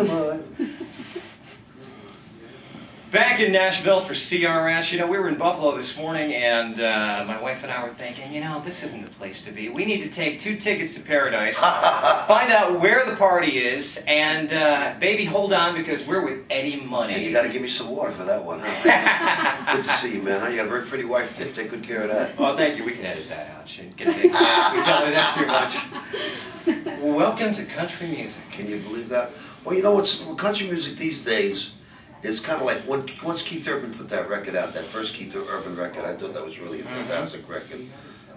Dynamite. Back in Nashville for CRS, we were in Buffalo this morning, and my wife and I were thinking, this isn't the place to be. We need to take 2 tickets to Paradise, find out where the party is, and baby, hold on, because we're with Eddie Money. And you got to give me some water for that one, huh? Good to see you, man. You got a very pretty wife. Take good care of that. Well, thank you. We can edit that out. Shouldn't get a big laugh if we tell me that too much. Welcome to country music. Can you believe that? Well, you know what's country music these days. It's kind of like once Keith Urban put that record out, that first Keith Urban record, I thought that was really a fantastic record.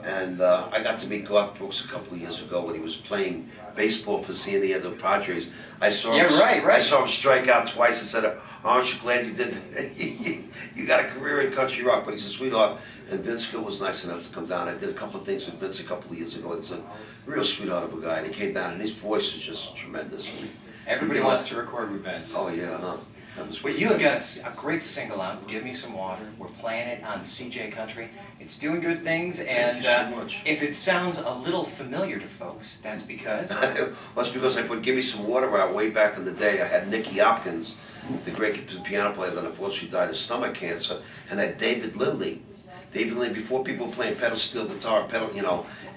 And I got to meet Garth Brooks a couple of years ago when he was playing baseball for San Diego Padres. I saw him. Right. I saw him strike out twice. I said, "Aren't you glad you did? You got a career in country rock." But he's a sweetheart. And Vince Gill was nice enough to come down. I did a couple of things with Vince a couple of years ago. He's a real sweetheart of a guy. And he came down, and his voice is just tremendous. Everybody wants to record with Vince. Oh yeah, huh? Well, you have got a great single out, Give Me Some Water. We're playing it on CJ Country. It's doing good things, and Thank you so much. If it sounds a little familiar to folks, that's because... Well, it's because I put Give Me Some Water out way back in the day. I had Nicky Hopkins, the great piano player that unfortunately died of stomach cancer, and I had David Lindley. David Lindley, before people were playing pedal steel guitar,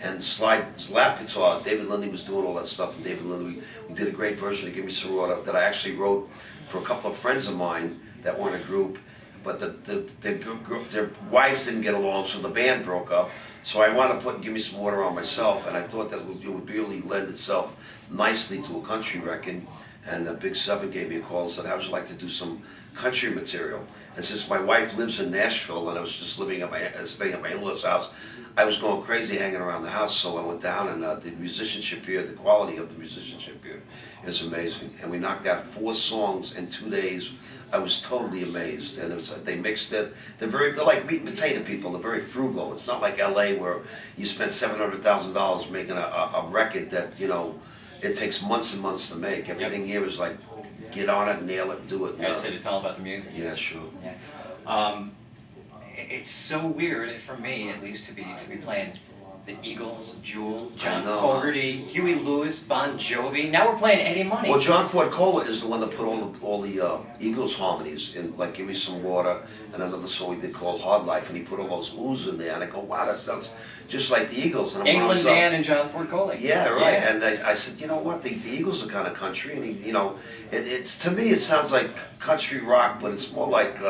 and slide lap guitar, David Lindley was doing all that stuff. And David Lindley, we did a great version of Give Me Some Water that I actually wrote for a couple of friends of mine that were in a group, but their wives didn't get along, so the band broke up. So I wound up putting Give Me Some Water on myself, and I thought that it would really lend itself nicely to a country record. And Big Seven gave me a call and said, "How would you like to do some country material?" And since my wife lives in Nashville and I was just staying at my in-laws' house, I was going crazy hanging around the house. So I went down, and the musicianship here, the quality of the musicianship here is amazing. And we knocked out 4 songs in 2 days. I was totally amazed. And it was they mixed it. They're like meat and potato people. They're very frugal. It's not like LA where you spend $700,000 making a record that it takes months and months to make. Everything here is like, get on it, nail it, do it. That's it. It's all about the music. Yeah, sure. Yeah. It's so weird for me, at least, to be playing the Eagles, Jewel, John Fogerty, Huey Lewis, Bon Jovi. Now we're playing Eddie Money. Well, John Ford Cola is the one that put all the Eagles harmonies in, like Give Me Some Water, and another song we did called Hard Life, and he put all those oohs in there, and I go, wow, that sounds just like the Eagles. And England Dan and John Ford Cola. Yeah, right. Yeah. And I said, you know what, the Eagles are kind of country, and it's to me it sounds like country rock, but it's more like.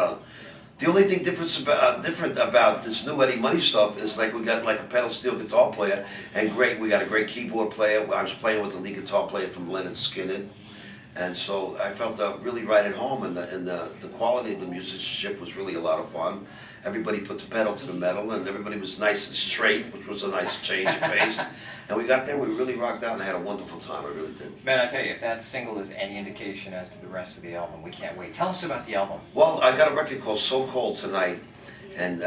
The only thing different about this new Eddie Money stuff is like we got like a pedal steel guitar player, and we got a great keyboard player. I was playing with the lead guitar player from Leonard Skinner, and so I felt really right at home, and the quality of the musicianship was really a lot of fun. Everybody put the pedal to the metal, and everybody was nice and straight, which was a nice change of pace. And we got there, we really rocked out and had a wonderful time, I really did. Man, I tell you, if that single is any indication as to the rest of the album, we can't wait. Tell us about the album. Well, I got a record called So Cold Tonight, and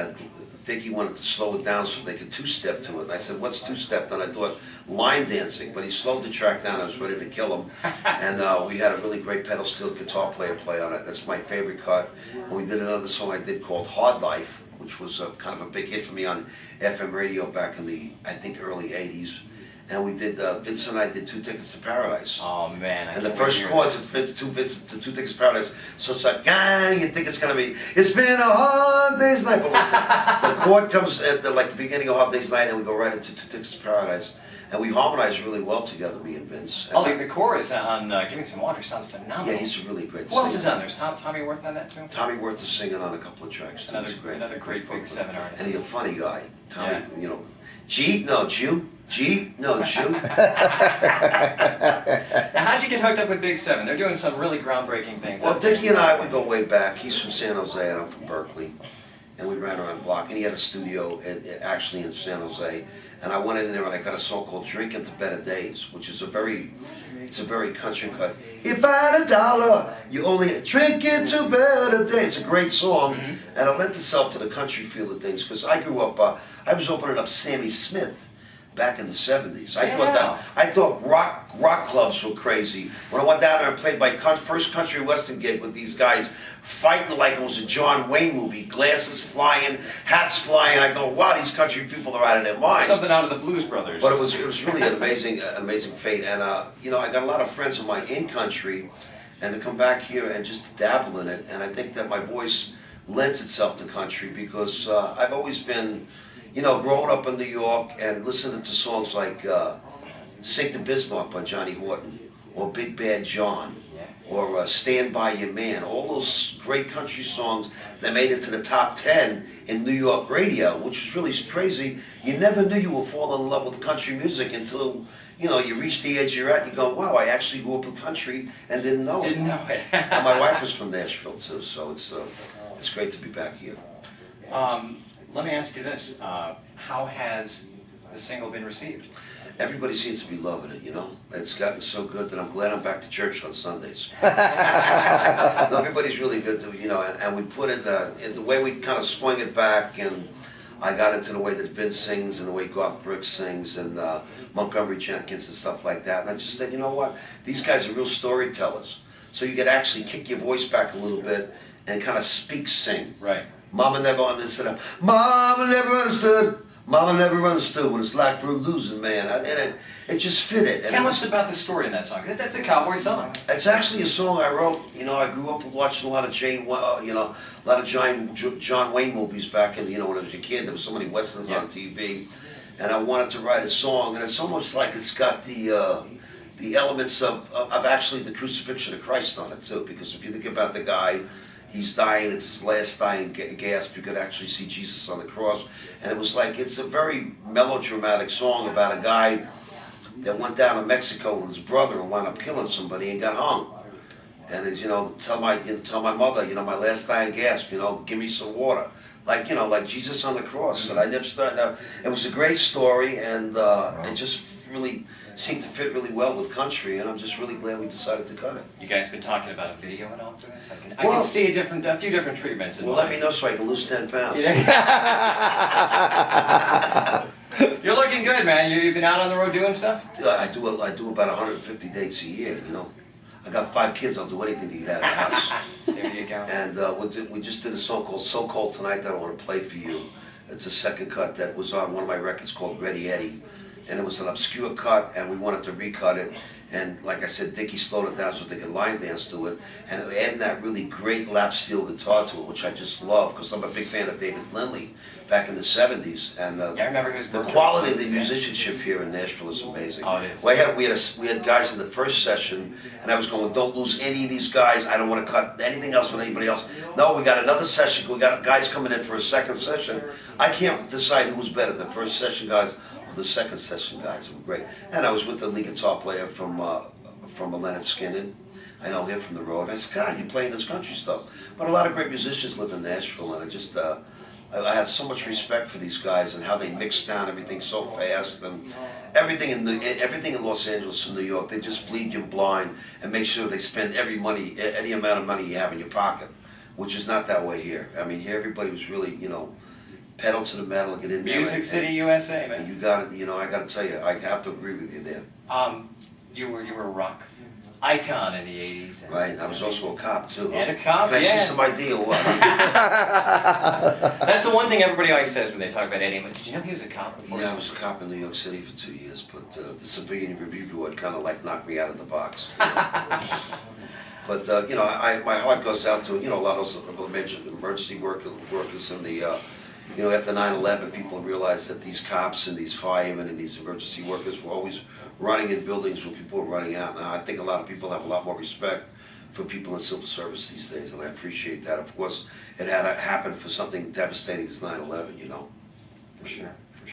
Dickie wanted to slow it down so they could two-step to it. And I said, what's two-step? And I thought, line dancing. But he slowed the track down. I was ready to kill him. And we had a really great pedal steel guitar player play on it. That's my favorite cut. And we did another song I did called Hard Life, which was kind of a big hit for me on FM radio back in the, I think, early 80s. And we did, Vince and I did 2 Tickets to Paradise. Oh, man. And the first chords of 2 Tickets to Paradise, so it's like, you think it's going to be, it's been a hard day's night. But like the chord comes at the beginning of Hard Day's Night, and we go right into 2 Tickets to Paradise. And we harmonize really well together, me and Vince. And the chorus on Give Me Some Water sounds phenomenal. Yeah, he's a really great singer. Who else is on there? Is Tommy Worth on that too? Tommy Worth is singing on a couple of tracks too. Another great Big Seven artist. And he's a funny guy. Tommy, Yeah. Jew? No, Jew. Now, how'd you get hooked up with Big Seven? They're doing some really groundbreaking things. Well, Dickie and I, we go way back. He's from San Jose and I'm from Berkeley. And we ran around the block, and he had a studio actually in San Jose. And I went in there and I got a song called Drinking to Better Days, which is a very country cut. If I had $1, you only drink it to better days. It's a great song, and it lent itself to the country feel of things, because I grew up, I was opening up Sammy Smith back in the 70s. I thought rock clubs were crazy. When I went down there and played my first country western gig with these guys fighting like it was a John Wayne movie, glasses flying, hats flying. I go, wow, these country people are out of their minds. Something out of the Blues Brothers. But it was really an amazing fate. And I got a lot of friends of mine in country, and to come back here and just to dabble in it. And I think that my voice lends itself to country because I've always been, growing up in New York and listening to songs like Sink to Bismarck by Johnny Horton, or Big Bad John, or Stand By Your Man, all those great country songs that made it to the top 10 in New York radio, which was really crazy. You never knew you were falling in love with country music until, you reach the age you're at, you go, wow, I actually grew up with country and didn't know it. Didn't know it. And my wife was from Nashville too, so it's great to be back here. Let me ask you this, how has the single been received? Everybody seems to be loving it, It's gotten so good that I'm glad I'm back to church on Sundays. No, everybody's really good, and we put it, in the way we kind of swing it back, and I got into the way that Vince sings and the way Garth Brooks sings and Montgomery Jenkins and stuff like that. And I just said, you know what? These guys are real storytellers. So you could actually kick your voice back a little bit and kind of sing. Right. Mama never understood. Mama never understood. Mama never understood what it's like for a losing man. And it just fit it. And Tell us about the story in that song, 'cause that's a cowboy song. It's actually a song I wrote. I grew up watching a lot of John Wayne movies back in, when I was a kid. There was so many westerns on TV, and I wanted to write a song. And it's almost like it's got the elements of actually the crucifixion of Christ on it too. Because if you think about the guy, he's dying, it's his last dying gasp. You could actually see Jesus on the cross. And it was like, it's a very melodramatic song about a guy that went down to Mexico with his brother and wound up killing somebody and got hung. And it's, tell my mother, my last dying gasp, give me some water. Like Jesus on the cross. And I never started, it was a great story, and it just really seemed to fit really well with country, and I'm just really glad we decided to cut it. You guys been talking about a video and all for this? I can see a few different treatments. Well, let me know so I can lose 10 pounds. You're looking good, man. You've been out on the road doing stuff? I do about 150 dates a year, I got 5 kids, I'll do anything to get out of the house. There you go. And we just did a song called So Cold Tonight that I want to play for you. It's a second cut that was on one of my records called Ready Eddie. And it was an obscure cut, and we wanted to recut it. And like I said, Dickie slowed it down so they could line dance to it. And adding that really great lap steel guitar to it, which I just love, because I'm a big fan of David Lindley back in the 70s. And I remember his the quality of the musicianship here in Nashville is amazing. Oh, it is. Well, we had guys in the first session, and I was going, don't lose any of these guys. I don't want to cut anything else with anybody else. No, we got another session. We got guys coming in for a second session. I can't decide who was better, the first session guys or the second session guys. Were great. And I was with the lead guitar player from Leonard Skinner. I know him from the road. I said, God, you're playing this country stuff. But a lot of great musicians live in Nashville, and I just I have so much respect for these guys and how they mix down everything so fast, and everything in Los Angeles and New York. They just bleed you blind and make sure they spend any amount of money you have in your pocket, which is not that way here. I mean, here everybody was really, pedal to the metal and get in there. Music City, USA, man. You got it. I got to tell you, I have to agree with you there. You were a rock icon in the 80s. Right, and I was also a cop too. And a cop, Can I see some idea or what? That's the one thing everybody always says when they talk about Eddie. Did you know he was a cop before? Yeah, I was a cop in New York City for 2 years, but the Civilian Review Board kind of knocked me out of the box. But my heart goes out to a lot of those emergency workers in the after 9/11, people realized that these cops and these firemen and these emergency workers were always running in buildings where people were running out. Now, I think a lot of people have a lot more respect for people in civil service these days, and I appreciate that. Of course, it had to happen for something devastating as 9/11, For sure.